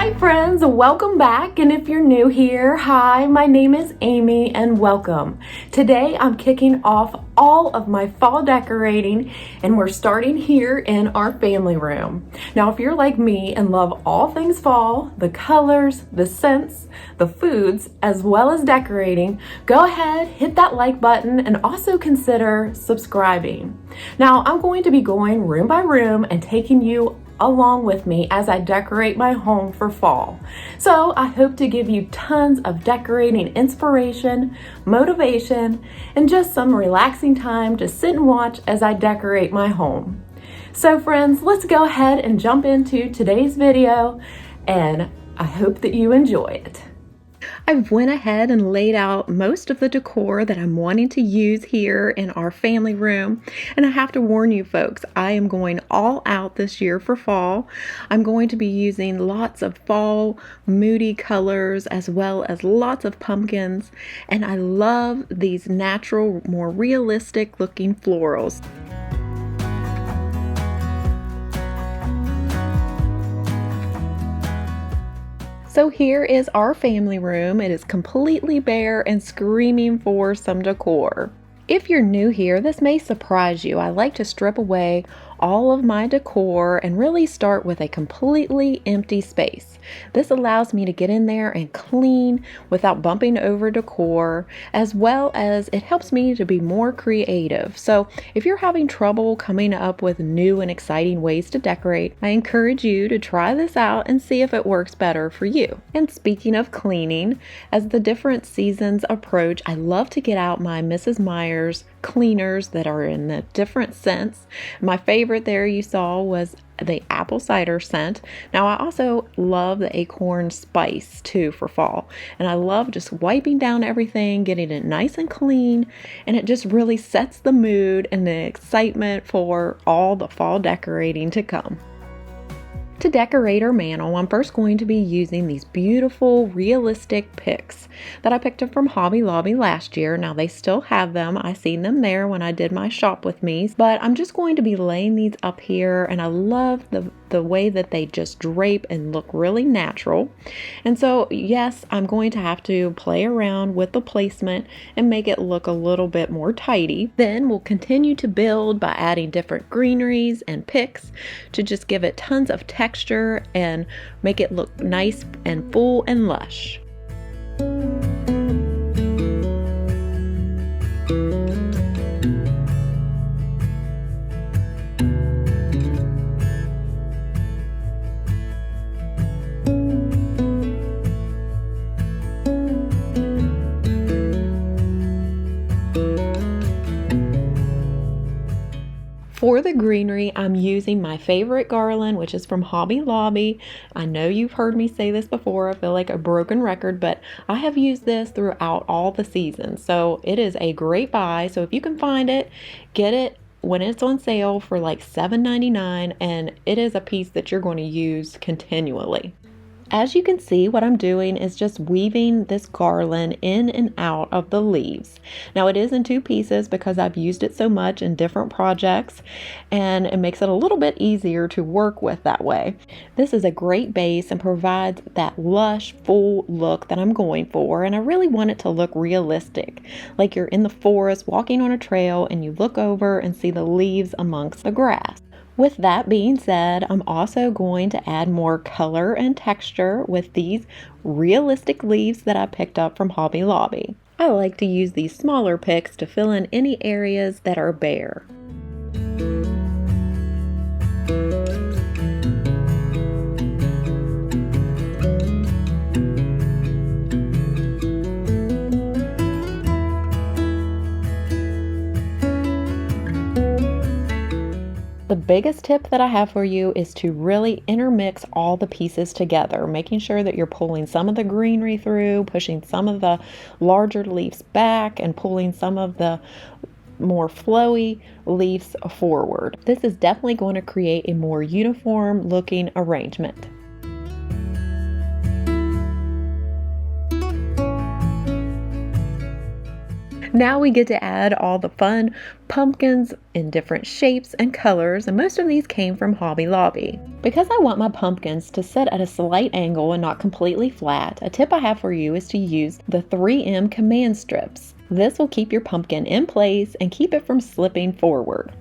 Hi friends, welcome back, and if you're new here, hi, my name is Amy and welcome. Today I'm kicking off all of my fall decorating and we're starting here in our family room. Now if you're like me and love all things fall, the colors, the scents, the foods, as well as decorating, go ahead, hit that like button and also consider subscribing. Now I'm going to be going room by room and taking you along with me as I decorate my home for fall. So I hope to give you tons of decorating inspiration, motivation, and just some relaxing time to sit and watch as I decorate my home. So friends, let's go ahead and jump into today's video, and I hope that you enjoy it. I went ahead and laid out most of the decor that I'm wanting to use here in our family room. And I have to warn you folks, I am going all out this year for fall. I'm going to be using lots of fall moody colors as well as lots of pumpkins. And I love these natural, more realistic looking florals. So here is our family room. It is completely bare and screaming for some decor. If you're new here, this may surprise you. I like to strip away all of my decor and really start with a completely empty space. This allows me to get in there and clean without bumping over decor, as well as it helps me to be more creative. So if you're having trouble coming up with new and exciting ways to decorate, I encourage you to try this out and see if it works better for you. And speaking of cleaning, as the different seasons approach, I love to get out my Mrs. Meyer's cleaners that are in the different scents. My favorite there you saw was the apple cider scent. Now I also love the acorn spice too for fall, and I love just wiping down everything, getting it nice and clean, and it just really sets the mood and the excitement for all the fall decorating to come. To decorate our mantle, I'm first going to be using these beautiful realistic picks that I picked up from Hobby Lobby last year. Now they still have them. I seen them there when I did my shop with me, but I'm just going to be laying these up here, and I love the way that they just drape and look really natural. And so yes, I'm going to have to play around with the placement and make it look a little bit more tidy. Then we'll continue to build by adding different greeneries and picks to just give it tons of texture and make it look nice and full and lush. For the greenery, I'm using my favorite garland, which is from Hobby Lobby. I know you've heard me say this before. I feel like a broken record, but I have used this throughout all the seasons. So it is a great buy. So if you can find it, get it when it's on sale for like $7.99, and it is a piece that you're going to use continually. As you can see, what I'm doing is just weaving this garland in and out of the leaves. Now it is in two pieces because I've used it so much in different projects, and it makes it a little bit easier to work with that way. This is a great base and provides that lush, full look that I'm going for, and I really want it to look realistic, like you're in the forest walking on a trail and you look over and see the leaves amongst the grass. With that being said, I'm also going to add more color and texture with these realistic leaves that I picked up from Hobby Lobby. I like to use these smaller picks to fill in any areas that are bare. The biggest tip that I have for you is to really intermix all the pieces together, making sure that you're pulling some of the greenery through, pushing some of the larger leaves back, and pulling some of the more flowy leaves forward. This is definitely going to create a more uniform looking arrangement. Now we get to add all the fun pumpkins in different shapes and colors, and most of these came from Hobby Lobby. Because I want my pumpkins to sit at a slight angle and not completely flat, a tip I have for you is to use the 3M command strips. This will keep your pumpkin in place and keep it from slipping forward.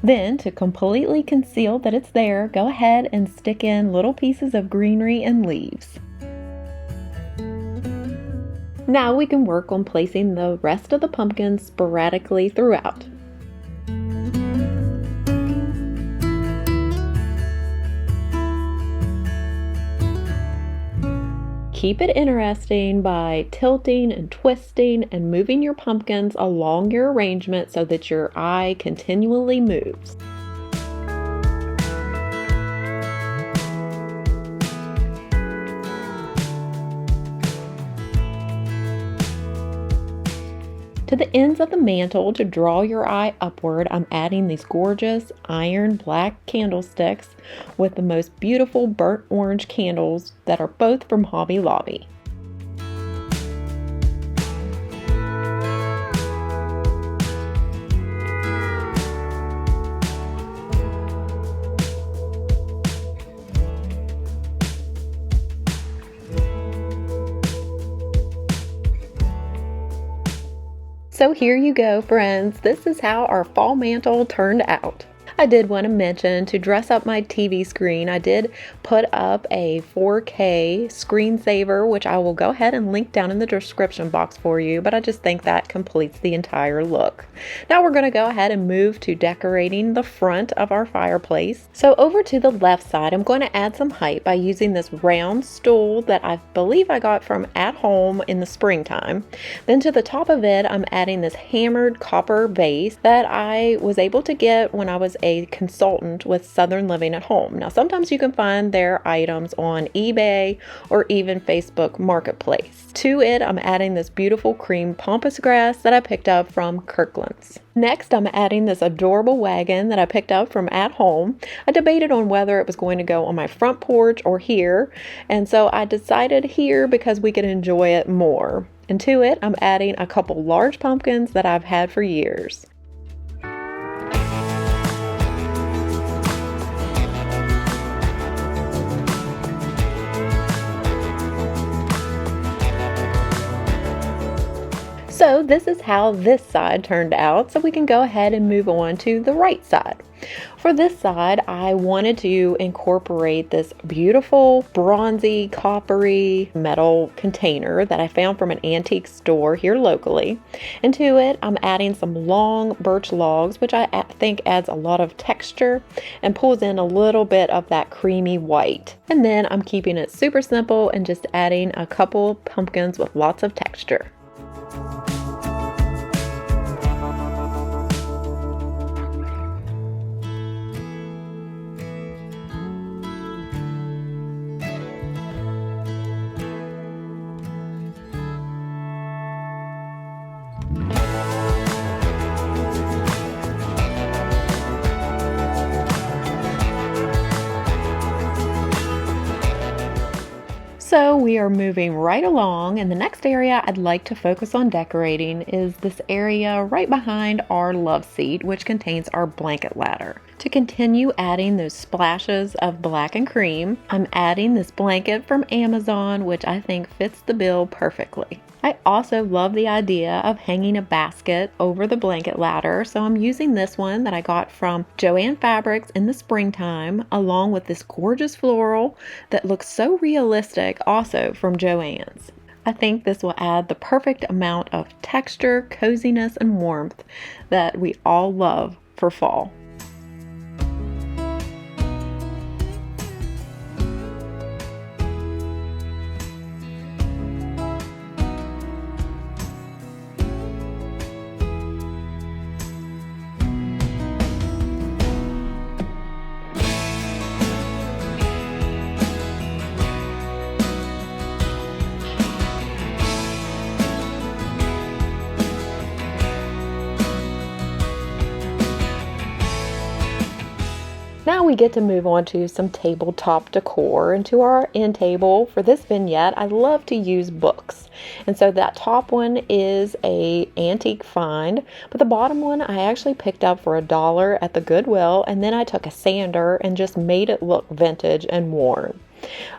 Then, to completely conceal that it's there, go ahead and stick in little pieces of greenery and leaves. Now we can work on placing the rest of the pumpkins sporadically throughout. Keep it interesting by tilting and twisting and moving your pumpkins along your arrangement so that your eye continually moves. To the ends of the mantle, to draw your eye upward, I'm adding these gorgeous iron black candlesticks with the most beautiful burnt orange candles that are both from Hobby Lobby. So here you go, friends. This is how our fall mantle turned out. I did want to mention, to dress up my TV screen, I did put up a 4K screensaver, which I will go ahead and link down in the description box for you, but I just think that completes the entire look. Now we're going to go ahead and move to decorating the front of our fireplace. So over to the left side, I'm going to add some height by using this round stool that I believe I got from At Home in the springtime. Then to the top of it, I'm adding this hammered copper base that I was able to get when I was a consultant with Southern Living at Home. Now, sometimes you can find their items on eBay or even Facebook Marketplace. To it, I'm adding this beautiful cream pampas grass that I picked up from Kirkland's. Next, I'm adding this adorable wagon that I picked up from At Home. I debated on whether it was going to go on my front porch or here, and so I decided here because we could enjoy it more. And to it, I'm adding a couple large pumpkins that I've had for years. So this is how this side turned out, so we can go ahead and move on to the right side. For this side, I wanted to incorporate this beautiful bronzy coppery metal container that I found from an antique store here locally. And to it, I'm adding some long birch logs, which I think adds a lot of texture and pulls in a little bit of that creamy white. And then I'm keeping it super simple and just adding a couple pumpkins with lots of texture. So we are moving right along, and the next area I'd like to focus on decorating is this area right behind our love seat, which contains our blanket ladder. To continue adding those splashes of black and cream, I'm adding this blanket from Amazon, which I think fits the bill perfectly. I also love the idea of hanging a basket over the blanket ladder, so I'm using this one that I got from Joann Fabrics in the springtime, along with this gorgeous floral that looks so realistic, also from Joann's. I think this will add the perfect amount of texture, coziness, and warmth that we all love for fall. Now we get to move on to some tabletop decor, and to our end table for this vignette I love to use books. And so that top one is a antique find, but the bottom one I actually picked up for $1 at the Goodwill, and then I took a sander and just made it look vintage and worn.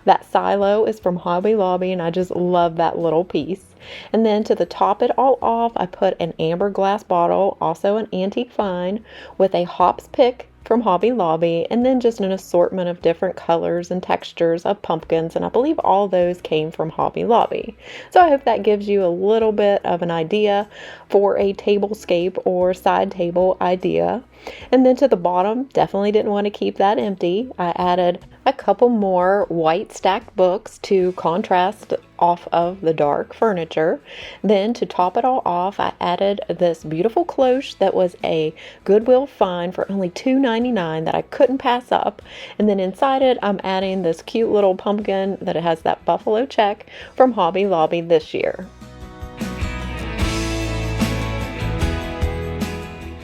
That silo is from Hobby Lobby, and I just love that little piece. And then to the top it all off, I put an amber glass bottle, also an antique find, with a hops pick from Hobby Lobby, and then just an assortment of different colors and textures of pumpkins, and I believe all those came from Hobby Lobby. So I hope that gives you a little bit of an idea for a tablescape or side table idea. And then to the bottom, definitely didn't want to keep that empty. I added a couple more white stacked books to contrast off of the dark furniture. Then to top it all off, I added this beautiful cloche that was a Goodwill find for only $2.99 that I couldn't pass up. And then inside it, I'm adding this cute little pumpkin that it has that buffalo check from Hobby Lobby this year.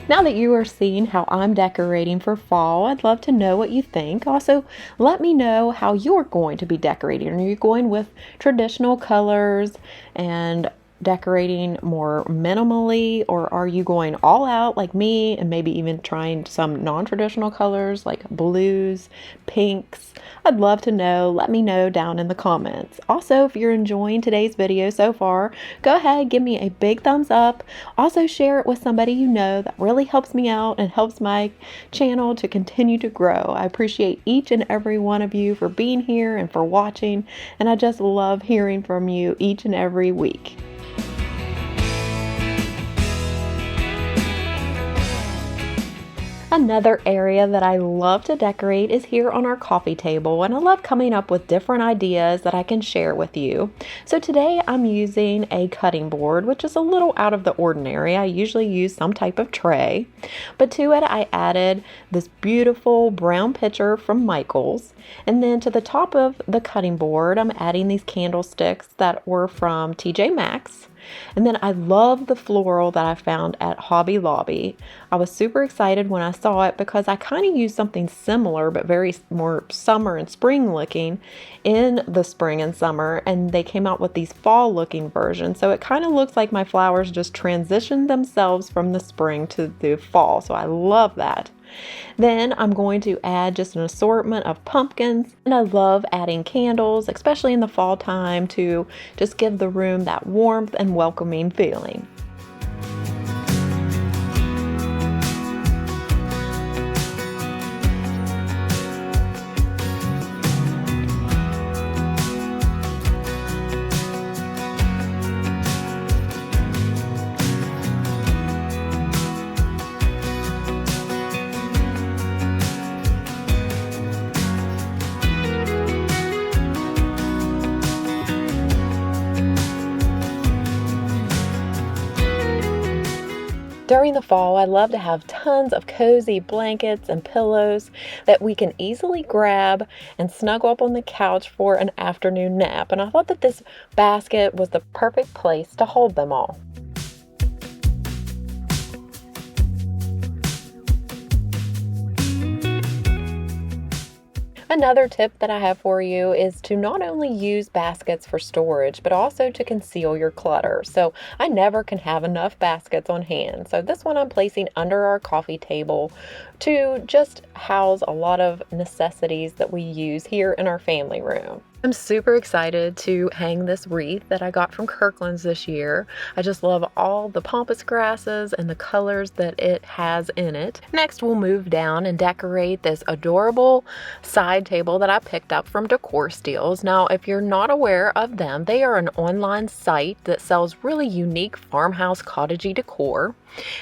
Now that you are seeing how I'm decorating for fall, I'd love to know what you think. Also, let me know how you're going to be decorating. Are you going with traditional colors and decorating more minimally, or are you going all out like me and maybe even trying some non-traditional colors like blues, pinks? I'd love to know. Let me know down in the comments. Also, if you're enjoying today's video so far, go ahead, give me a big thumbs up. Also, share it with somebody you know. That really helps me out and helps my channel to continue to grow. I appreciate each and every one of you for being here and for watching, and I just love hearing from you each and every week. Another area that I love to decorate is here on our coffee table, and I love coming up with different ideas that I can share with you. So today I'm using a cutting board, which is a little out of the ordinary. I usually use some type of tray, but to it I added this beautiful brown pitcher from Michaels, and then to the top of the cutting board I'm adding these candlesticks that were from TJ Maxx. And then I love the floral that I found at Hobby Lobby. I was super excited when I saw it because I kind of used something similar but very more summer and spring looking in the spring and summer, and they came out with these fall looking versions. So it kind of looks like my flowers just transitioned themselves from the spring to the fall. So I love that. Then I'm going to add just an assortment of pumpkins, and I love adding candles, especially in the fall time, to just give the room that warmth and welcoming feeling. During the fall, I love to have tons of cozy blankets and pillows that we can easily grab and snuggle up on the couch for an afternoon nap. And I thought that this basket was the perfect place to hold them all. Another tip that I have for you is to not only use baskets for storage, but also to conceal your clutter. So I never can have enough baskets on hand. So this one I'm placing under our coffee table to just house a lot of necessities that we use here in our family room. I'm super excited to hang this wreath that I got from Kirkland's this year. I just love all the pampas grasses and the colors that it has in it. Next, we'll move down and decorate this adorable side table that I picked up from Decor Steals. Now, if you're not aware of them, they are an online site that sells really unique farmhouse cottagey decor.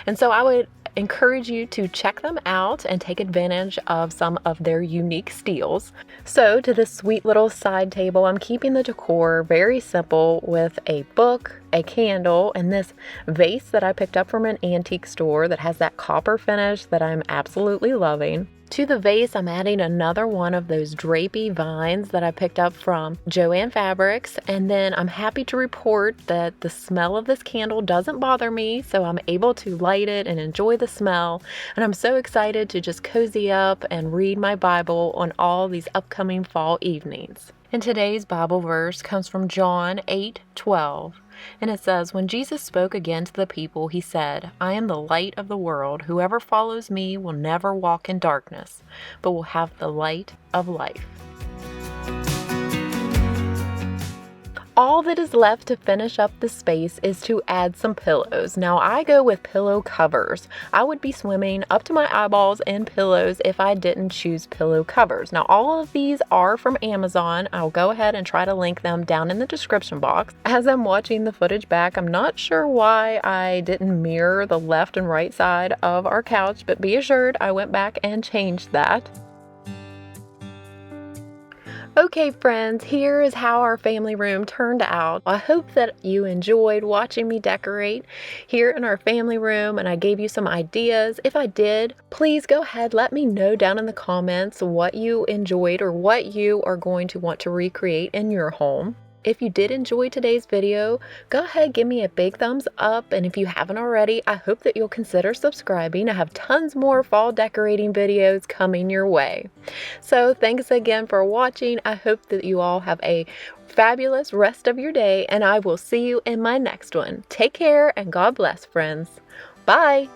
And so I would encourage you to check them out and take advantage of some of their unique steals. So to this sweet little side table, I'm keeping the decor very simple with a book, a candle, and this vase that I picked up from an antique store that has that copper finish that I'm absolutely loving. To the vase, I'm adding another one of those drapey vines that I picked up from Joann Fabrics, and then I'm happy to report that the smell of this candle doesn't bother me, so I'm able to light it and enjoy the smell, and I'm so excited to just cozy up and read my Bible on all these upcoming fall evenings. And today's Bible verse comes from John 8:12. And it says, "When Jesus spoke again to the people, he said, 'I am the light of the world. Whoever follows me will never walk in darkness, but will have the light of life.'" All that is left to finish up the space is to add some pillows. Now I go with pillow covers. I would be swimming up to my eyeballs in pillows if I didn't choose pillow covers. Now all of these are from Amazon. I'll go ahead and try to link them down in the description box. As I'm watching the footage back, I'm not sure why I didn't mirror the left and right side of our couch, but be assured I went back and changed that. Okay friends, here is how our family room turned out. I hope that you enjoyed watching me decorate here in our family room and I gave you some ideas. If I did, please go ahead, let me know down in the comments what you enjoyed or what you are going to want to recreate in your home. If you did enjoy today's video, go ahead, give me a big thumbs up, and if you haven't already, I hope that you'll consider subscribing. I have tons more fall decorating videos coming your way. So thanks again for watching. I hope that you all have a fabulous rest of your day, and I will see you in my next one. Take care and God bless, friends. Bye!